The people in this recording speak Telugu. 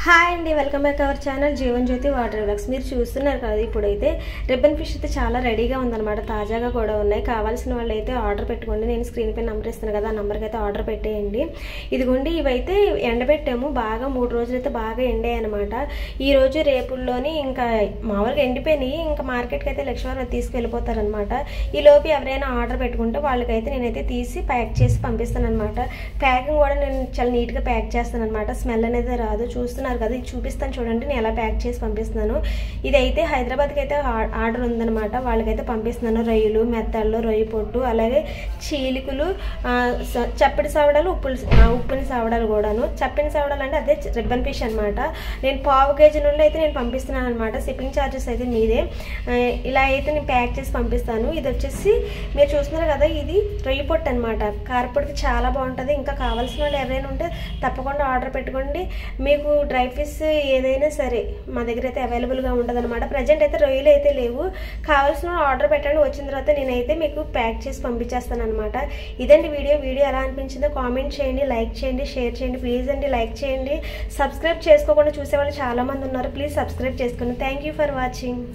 హాయ్ అండి, welcome back our channel Jeevan Jyothi water vlogs. మీరు చూస్తున్నారు కదా, ఇప్పుడైతే రిబ్బన్ ఫిష్ అయితే చాలా రెడీగా ఉందన్నమాట. తాజాగా కూడా ఉన్నాయి. కావాల్సిన వాళ్ళు అయితే ఆర్డర్ పెట్టుకోండి. నేను స్క్రీన్ పై నెంబర్ ఇస్తాను కదా, ఆ నెంబర్కి అయితే ఆర్డర్ పెట్టేయండి. ఇదిగోండి, ఇవైతే ఎండబెట్టాము బాగా. 3 రోజులు అయితే బాగా ఎండాయి అనమాట. ఈ రోజు రేపుల్లోని ఇంకా మామూలుగా ఎండిపోయినాయి. ఇంకా మార్కెట్కి అయితే లక్ష్మీవారం తీసుకెళ్ళిపోతారనమాట. ఈ లోపు ఎవరైనా ఆర్డర్ పెట్టుకుంటే వాళ్ళకైతే నేనైతే తీసి ప్యాక్ చేసి పంపిస్తాను అనమాట. ప్యాకింగ్ కూడా నేను చాలా నీట్గా ప్యాక్ చేస్తాను అనమాట. స్మెల్ అనేది రాదు. చూస్తున్నారు కదా, ఇది చూపిస్తాను చూడండి నేను ఎలా ప్యాక్ చేసి పంపిస్తున్నాను. ఇదైతే హైదరాబాద్కి అయితే ఆర్డర్ ఉందనమాట. వాళ్ళకైతే పంపిస్తున్నాను. రొయ్యలు, మెత్తళ్ళు, రొయ్య పొట్టు, అలాగే చీలికలు, చప్పిడి సవడాలు, ఉప్పుని సవడాలు కూడాను. చప్పిన సవడాలు అంటే అదే రిబ్బన్ ఫిష్ అనమాట. నేను 1/2 కేజీ నుండి అయితే నేను పంపిస్తున్నాను అనమాట. షిప్పింగ్ ఛార్జెస్ అయితే మీదే. ఇలా అయితే నేను ప్యాక్ చేసి పంపిస్తాను. ఇది వచ్చేసి మీరు చూస్తున్నారు కదా, ఇది రొయ్య పొట్టు అనమాట. కారపొడికి చాలా బాగుంటుంది. ఇంకా కావాల్సిన వాళ్ళు ఎవరైనా ఉంటే తప్పకుండా ఆర్డర్ పెట్టుకోండి. మీకు డ్రై ఫిష్ ఏదైనా సరే మా దగ్గర అయితే అవైలబుల్గా ఉంటుంది అనమాట. ప్రజెంట్ అయితే రొయ్యలు అయితే లేవు. కావాల్సిన ఆర్డర్ పెట్టండి. వచ్చిన తర్వాత నేనైతే మీకు ప్యాక్ చేసి పంపించేస్తాను అనమాట. ఇదండి వీడియో ఎలా అనిపించిందో కామెంట్ చేయండి, లైక్ చేయండి, షేర్ చేయండి. ప్లీజ్ అండి లైక్ చేయండి. సబ్స్క్రైబ్ చేసుకోకుండా చూసే వాళ్ళు చాలా మంది ఉన్నారు. ప్లీజ్ సబ్స్క్రైబ్ చేసుకోండి. Thank you for watching.